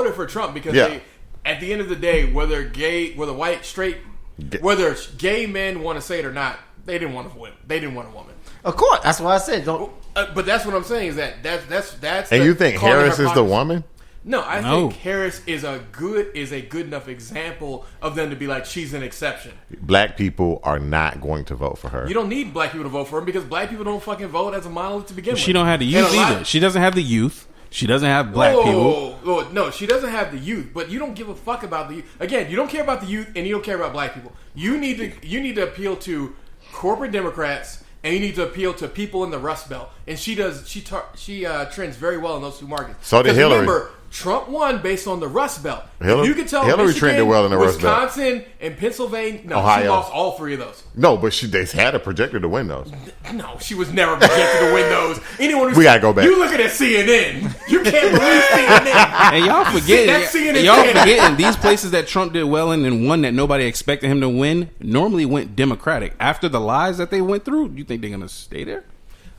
voted for Trump because they, at the end of the day, whether white, straight, whether gay men want to say it or not, they didn't want a woman. They didn't want a woman. Of course, that's what I said. But that's what I'm saying is that's. And you think Harris is the woman? No, I think Harris is a good enough example of them to be like she's an exception. Black people are not going to vote for her. You don't need black people to vote for her because black people don't fucking vote as a monolith to begin with. She don't have the youth either. She doesn't have the youth. She doesn't have black people. No, she doesn't have the youth. But you don't give a fuck about the youth. Again, you don't care about the youth, and you don't care about black people. You need to appeal to corporate Democrats. And you need to appeal to people in the Rust Belt, and she does. She trends very well in those two markets. So did Hillary. Remember, Trump won based on the Rust Belt. You can tell Hillary Michigan, trended well in the Rust Belt. Wisconsin and Pennsylvania. No, Ohio. she lost all three of those. No, but they had a projector to win those. No, she was never projected to win those. We gotta go back. You looking at CNN. You can't believe CNN. And y'all forgetting these places that Trump did well in and one that nobody expected him to win normally went Democratic. After the lies that they went through, you think they're gonna stay there?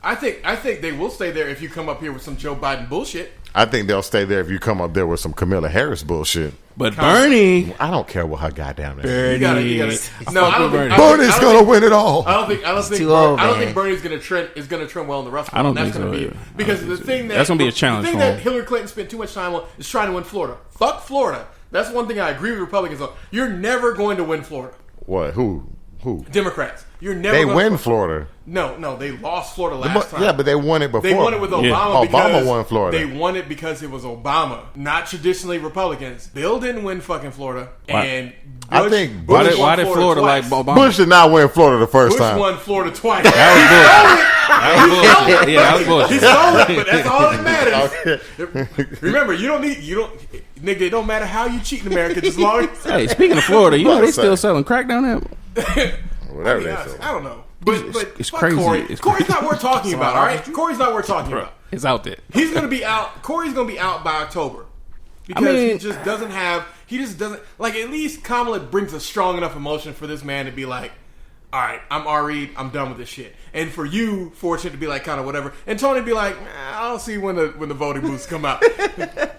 I think they will stay there if you come up here with some Joe Biden bullshit. I think they'll stay there if you come up there with some Kamala Harris bullshit. But Bernie, I don't care what her goddamn name. Bernie, no, I don't think Bernie's gonna win it all. I don't think Bernie's gonna trend well in the Rust Belt. I don't think so. Because the thing that's gonna be a challenge. The thing for that him. Hillary Clinton spent too much time on is trying to win Florida. Fuck Florida. That's one thing I agree with Republicans on. You're never going to win Florida. What? Who? Democrats. You're never. They win Florida. No, they lost Florida last time. Yeah, but they won it before. They won it with Obama. Obama won Florida. They won it because it was Obama, not traditionally Republicans. Bill didn't win fucking Florida, and I think Bush why did Florida like Obama? Bush did not win Florida the first time. Bush won Florida twice. That was bullshit. Yeah, that was bullshit. He stole it, but that's all that matters. Remember, nigga, it don't matter how you cheat in America, just long as... Hey, speaking of Florida, you know they still selling crack down there? Whatever they say. I don't know. But it's crazy. Corey's not worth talking about, all right? Corey's not worth talking about. It's out there. He's going to be out. Corey's going to be out by October. Because he just doesn't have... He just doesn't... Like, at least Kamala brings a strong enough emotion for this man to be like, all right, I'm Reed. I'm done with this shit. And for you, Forchunit, to be like kind of whatever. And Tony be like, I'll see when the voting booths come out.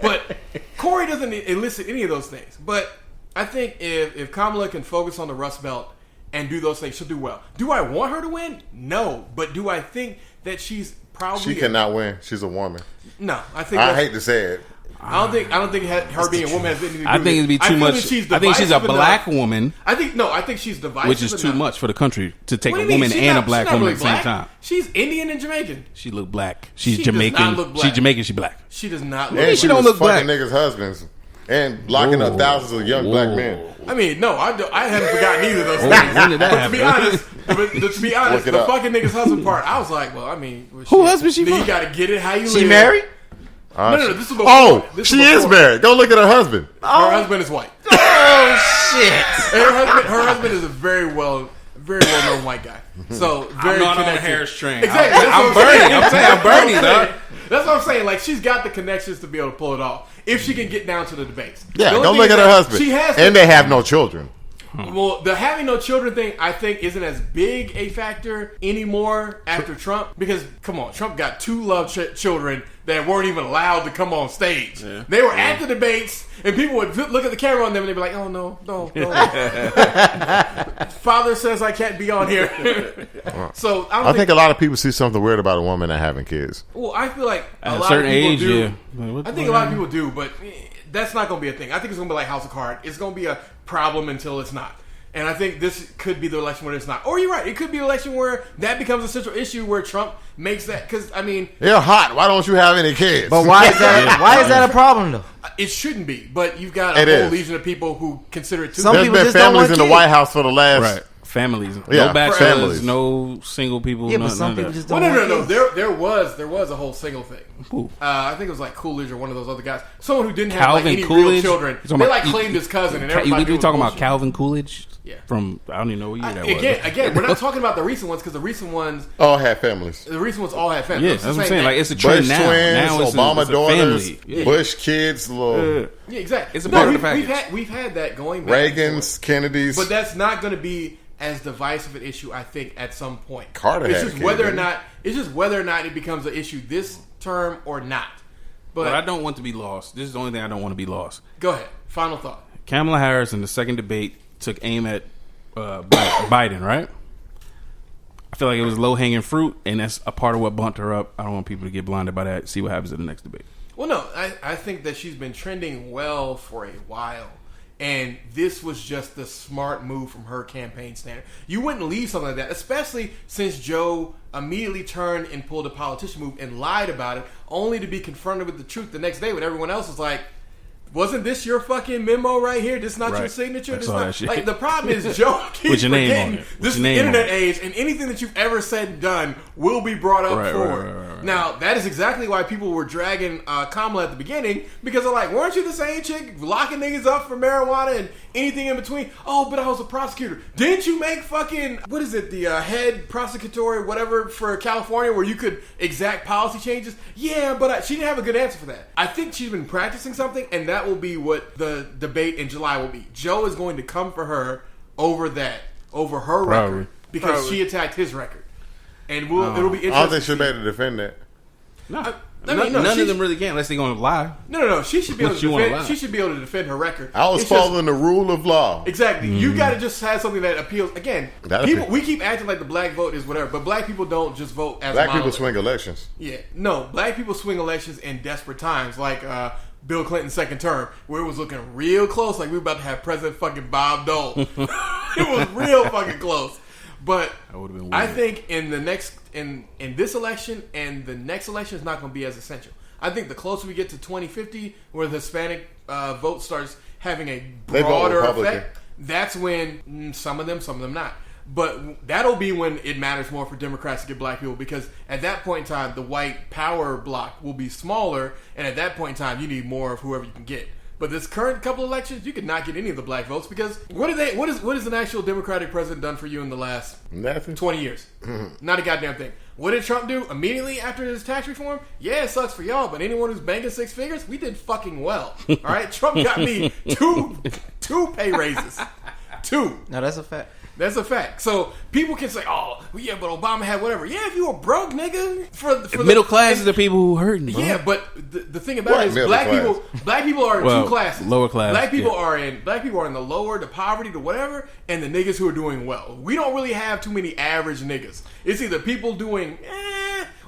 But Corey doesn't elicit any of those things. But I think if Kamala can focus on the Rust Belt and do those things, she'll do well. Do I want her to win? No. But do I think that she's probably... She cannot win. She's a woman. No. I hate to say it. I don't think her being a woman has anything to do with it. I think it'd be too much. I think she's a black woman. I think she's divisive. Which is too much for the country to take a woman and a black woman at the same time. She's Indian and Jamaican. She look black. She's Jamaican. Does not look black. She's Jamaican. She black. She does not look And black. she don't look black. Fucking niggas' husbands. And locking up thousands of young black men. I mean, no, I hadn't forgotten either of those things. When did that happen? To be honest, the fucking nigga's husband part, I was like, well, I mean, who husband she? You got to get it how you live. She married? No, this is before. She is married. Don't look at her husband. Her husband is white. Oh shit! And her husband is a very well known white guy. So very I'm not connected. on the Harris train. Exactly. I'm Bernie. I'm Bernie, though. That's what I'm saying. Like, she's got the connections to be able to pull it off if she can get down to the debates. Yeah, don't look at her husband. She has, and they have no children. Well, the having no children thing, I think, isn't as big a factor anymore after Trump. Because, come on, Trump got two love children that weren't even allowed to come on stage. Yeah. They were at the debates, and people would look at the camera on them, and they'd be like, oh, no. Father says I can't be on here. So I think a lot of people see something weird about a woman not having kids. Well, I feel like at a certain age, do. Yeah. I think a lot of people do, but that's not going to be a thing. I think it's going to be like House of Cards. It's going to be a problem until it's not. And I think this could be the election where it's not. Or you're right. It could be an election where that becomes a central issue where Trump makes that. Because, I mean... They're hot. Why don't you have any kids? But why is that Why is that a problem, though? It shouldn't be. But you've got a whole legion of people who consider it too. Some There's people been just don't families want in the kids. White House for the last... Right. Families. Yeah, no bachelors, families. no single people. Yeah, but some people just don't No. There was a whole single thing. I think it was like Coolidge or one of those other guys. Someone who didn't have like any real children. They like claimed his cousin. And everybody we talking about Calvin Coolidge? Yeah. From, I don't even know what year that was. Again, we're not talking about the recent ones because the recent ones all had families. The recent ones all had families. Yeah, that's what I'm saying. Like, it's a trend Bush now. twins, Now it's Obama it's daughters, family. Bush kids, little yeah, exactly. It's a part of the package. We've had that going back. Reagans, Kennedys, but that's not going to be as divisive an issue, I think, at some point. Carter it's had just whether or not it becomes an issue this term or not. But I don't want to be lost. This is the only thing I don't want to be lost. Go ahead. Final thought. Kamala Harris in the second debate took aim at Biden, right? I feel like it was low-hanging fruit, and that's a part of what bumped her up. I don't want people to get blinded by that. See what happens in the next debate. Well, no, I think that she's been trending well for a while. And this was just the smart move from her campaign standard. You wouldn't leave something like that, especially since Joe immediately turned and pulled a politician move and lied about it, only to be confronted with the truth the next day when everyone else was like, wasn't this your fucking memo right here? This not your signature? This not, like, the problem is Joe keeps forgetting this is the internet age, and anything that you've ever said and done will be brought up forward. Right. Now, that is exactly why people were dragging Kamala at the beginning, because they're like, weren't you the same chick locking niggas up for marijuana and anything in between? Oh, but I was a prosecutor. Didn't you make fucking, what is it, the head prosecutor, whatever, for California where you could exact policy changes? Yeah, but she didn't have a good answer for that. I think she's been practicing something, and that will be what the debate in July will be. Joe is going to come for her over her record, because she attacked his record. And it'll be interesting. I don't think she'll be able to defend that. No. None of them really can unless they're going to lie. No. She should be able to defend. She should be able to defend her record. I was following the rule of law. Exactly. You got to just have something that appeals. Again, we keep acting like the black vote is whatever, but black people don't just vote as black people swing elections. Yeah, no, black people swing elections in desperate times, like Bill Clinton's second term, where it was looking real close, like we were about to have President fucking Bob Dole. It was real fucking close. But I think in the next in this election and the next election is not going to be as essential. I think the closer we get to 2050, where the Hispanic vote starts having a broader effect, that's when some of them not. But that'll be when it matters more for Democrats to get black people, because at that point in time, the white power block will be smaller, and at that point in time, you need more of whoever you can get. But this current couple elections, you could not get any of the black votes, because what has an actual Democratic president done for you in the last 20 years? Not a goddamn thing. What did Trump do immediately after his tax reform? Yeah, it sucks for y'all, but anyone who's banking six figures, we did fucking well. All right, Trump got me two pay raises. 2. No, that's a fact. That's a fact. So people can say, "Oh, well, yeah, but Obama had whatever." Yeah, if you were broke, nigga, for the middle class is the people who hurting. Bro. Yeah, but the thing about it is, black people are in two classes. Lower class. Black people are in the lower, the poverty, the whatever, and the niggas who are doing well. We don't really have too many average niggas. It's either people doing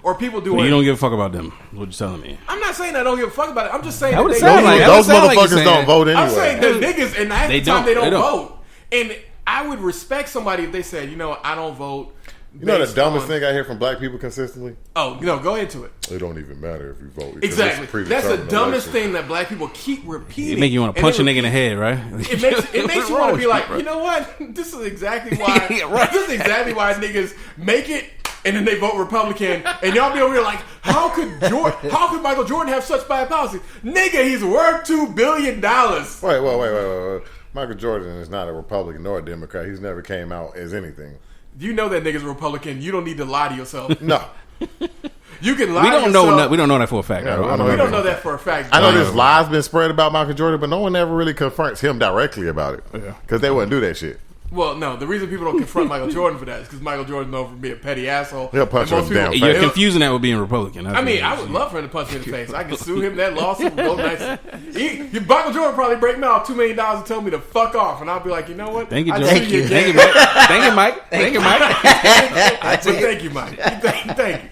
or people doing. But you don't give a fuck about them. What you telling me? I'm not saying I don't give a fuck about it. I'm just saying those motherfuckers don't vote anyway. I'm saying the niggas, and half the time they don't vote. And I would respect somebody if they said, I don't vote. You know the dumbest thing I hear from black people consistently? Oh, go into it. It don't even matter if you vote. Exactly. That's the dumbest thing that black people keep repeating. It make you want to punch a nigga in the head, right? It makes you want to be like, you know what? This is exactly why. This is exactly why niggas make it, and then they vote Republican, and y'all be over here like, how could Michael Jordan have such bad policies? Nigga, he's worth $2 billion. Wait. Michael Jordan is not a Republican nor a Democrat. He's never came out as anything. You know that nigga's a Republican. You don't need to lie to yourself. No. You can lie to yourself. We don't know that for a fact. We don't know that for a fact. I know there's lies been spread about Michael Jordan, but no one ever really confronts him directly about it. Because they wouldn't do that shit. Well, no. The reason people don't confront Michael Jordan for that is because Michael Jordan's known for being a petty asshole. He'll punch him in the damn face. You're confusing that with being Republican. I would love for him to punch me in the face. I could sue him. That lawsuit would go nice. Michael Jordan probably break me off $2 million and tell me to fuck off, and I'll be like, you know what? Thank you, Jordan. Thank you, Mike. Thank you, Mike. Thank you, Mike.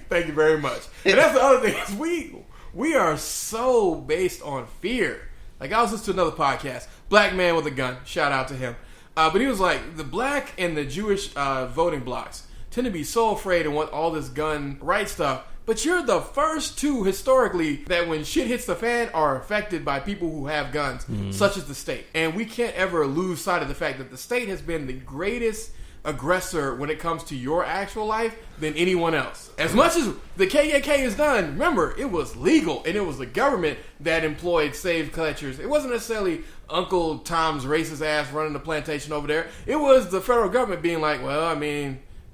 Thank you very much. And that's the other thing is we are so based on fear. Like, I was listening to another podcast, BlackMen with a Gun. Shout out to him. But he was like, the black and the Jewish voting blocks tend to be so afraid and want all this gun right stuff. But you're the first two historically that when shit hits the fan are affected by people who have guns, such as the state. And we can't ever lose sight of the fact that the state has been the greatest aggressor when it comes to your actual life than anyone else. As much as the KKK is done, remember, it was legal, and it was the government that employed slave catchers. It wasn't necessarily Uncle Tom's racist ass running the plantation over there. It was the federal government being like, well,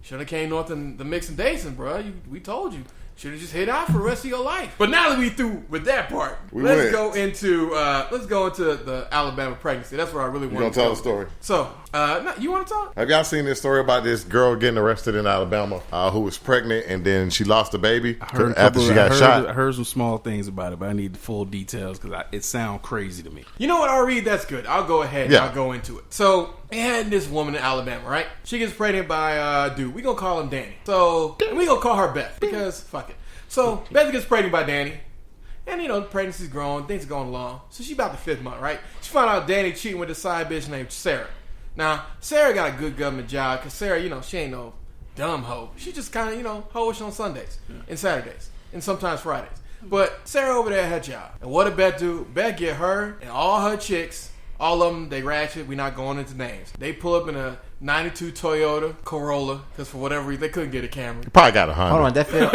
should have came north in the mix and Dason, bro. We told you. should have just hit out for the rest of your life. But now that we through with that part, We let's went. go into the Alabama pregnancy. That's where I really You want gonna to tell go. the story? So, you want to talk? Have y'all seen this story about this girl getting arrested in Alabama who was pregnant and then she lost a baby after she got shot? I heard some small things about it, but I need the full details because it sounds crazy to me. You know what, I'll read. That's good. I'll go ahead and Yeah. I'll go into it. So, they had this woman in Alabama, right? She gets pregnant by dude. We gonna call him Danny. So, and we gonna call her Beth because fuck it. So, Beth gets pregnant by Danny. And, the pregnancy's growing. Things are going along. So, she about the 5th month, right? She found out Danny cheating with a side bitch named Sarah. Now, Sarah got a good government job because Sarah, she ain't no dumb hoe. She just kind of, hoish on Sundays and Saturdays and sometimes Fridays. But Sarah over there had a job. And what did Beth do? Beth get her and all her chicks, all of them, they ratchet. We're not going into names. They pull up in a 92 Toyota Corolla because for whatever reason, they couldn't get a Camry. Probably got a Honda. Hold on, that fit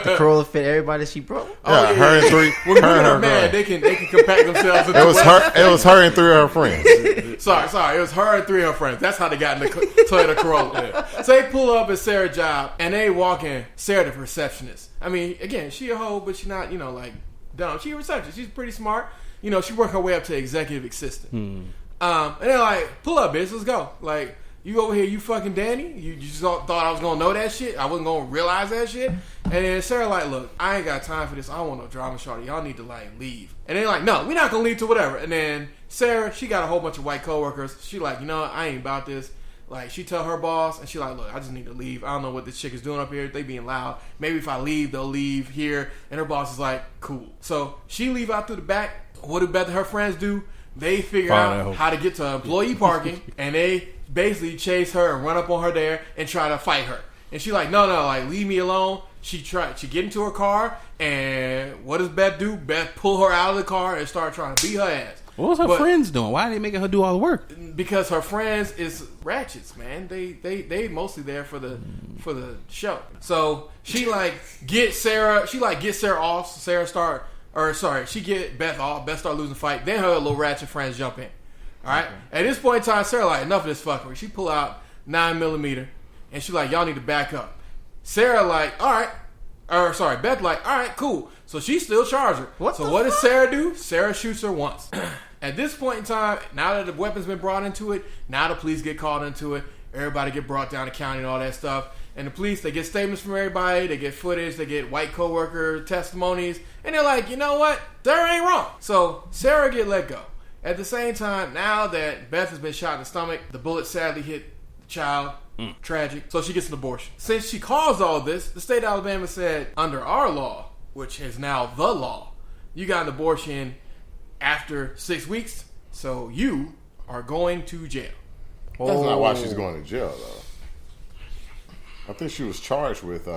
the Corolla fit everybody she broke. Yeah, her and three. When her and women her are mad, girl. they can compact themselves into It was her. It was her and 3 of her friends. Sorry. It was her and 3 of her friends. That's how they got in the Toyota Corolla. So they pull up at Sarah's job, and they walk in. Sarah, the receptionist. I mean, again, she a hoe, but she not, like, dumb. She a receptionist. She's pretty smart. She worked her way up to executive assistant. And they're like, pull up, bitch. Let's go. Like, you over here, you fucking Danny? You just thought I was going to know that shit? I wasn't going to realize that shit? And then Sarah like, look, I ain't got time for this. I don't want no drama, shorty. Y'all need to, leave. And they're like, no, we're not going to leave to whatever. And then Sarah, she got a whole bunch of white coworkers. She like, I ain't about this. Like, she tell her boss, and she like, look, I just need to leave. I don't know what this chick is doing up here. They being loud. Maybe if I leave, they'll leave here. And her boss is like, cool. So she leave out through the back. What do Beth and her friends do? They figure out how to get to employee parking, and they basically chase her and run up on her there and try to fight her. And she like, no, like, leave me alone. She get into her car, and what does Beth do? Beth pull her out of the car and start trying to beat her ass. What was her friends doing? Why are they making her do all the work? Because her friends is ratchets, man. They mostly there for the show. So she get Sarah off. She get Beth off. Beth start losing fight. Then her little ratchet friends jump in. All right. Okay. At this point in time, Sarah like, enough of this fuckery. She pull out 9mm, and she like, y'all need to back up. Sarah like, all right. Beth like, all right, cool. So she still charged her. What does Sarah do? Sarah shoots her once. At this point in time, now that the weapon's been brought into it, now the police get called into it. Everybody get brought down to county and all that stuff. And the police, they get statements from everybody. They get footage. They get white coworker testimonies. And they're like, you know what? Sarah ain't wrong. So Sarah get let go. At the same time, now that Beth has been shot in the stomach, the bullet sadly hit the child. Tragic. So she gets an abortion. Since she caused all this, the state of Alabama said, under our law, which is now the law, you got an abortion after 6 weeks, so you are going to jail. That's not why she's going to jail, though. I think she was charged with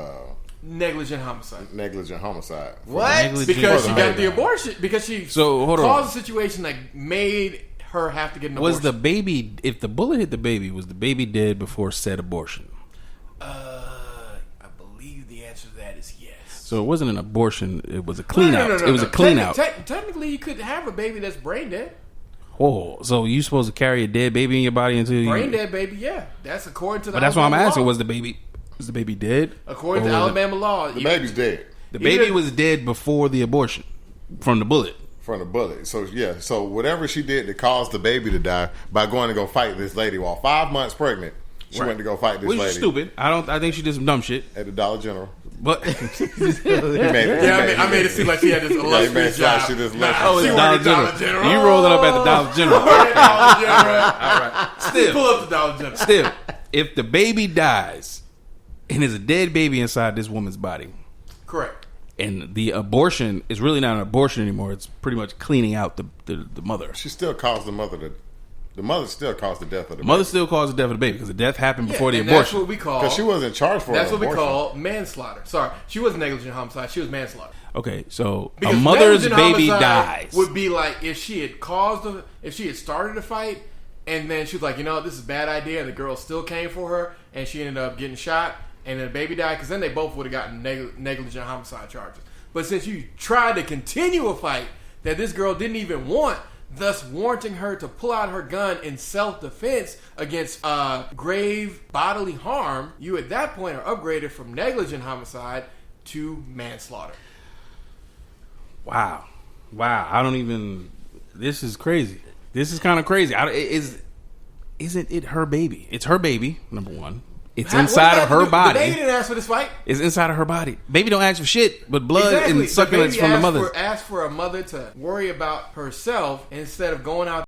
negligent homicide. What? Because she got the abortion. Because she caused a situation that made her have to get an abortion. Was the baby, if the bullet hit the baby, was the baby dead before said abortion? I believe the answer to that is yes. So it wasn't an abortion, it was a clean out. It was a clean out. Technically, you could have a baby that's brain dead. Whoa, so you supposed to carry a dead baby in your body until you... Brain dead baby, yeah. That's according to the But that's why I'm asking, law. was the baby dead? According to Alabama law. The baby's dead. The baby was dead before the abortion. From the bullet. So yeah, so whatever she did to cause the baby to die by going to go fight this lady while 5 months pregnant, she went to go fight this lady. Which is stupid. I think she did some dumb shit. At the Dollar General. But I made it seem like she had this illustrious job. She it's Dollar General. You rolling up at the Dollar General. All right. Still, pull up the Dollar General. Still, if the baby dies and there's a dead baby inside this woman's body, correct. And the abortion is really not an abortion anymore. It's pretty much cleaning out the mother. She still caused the mother to... The mother still caused the death of the baby. Mother still caused the death of the baby because the death happened before the abortion. That's what we call... Because she wasn't charged for That's what abortion. we call manslaughter. Sorry, she wasn't negligent homicide. She was manslaughter. Okay, so because a mother's baby dies. Would be like if she had started a fight, and then she was like, this is a bad idea, and the girl still came for her, and she ended up getting shot, and then the baby died, because then they both would have gotten negligent homicide charges. But since you tried to continue a fight that this girl didn't even want, thus warranting her to pull out her gun in self-defense against grave bodily harm, you at that point are upgraded from negligent homicide to manslaughter. Wow. I don't even. This is crazy. This is kind of crazy. Isn't it her baby? It's her baby. Number one. It's inside of her body. The baby didn't ask for this fight. It's inside of her body. Baby don't ask for shit, but blood and succulents from the mother. Asked for a mother to worry about herself instead of going out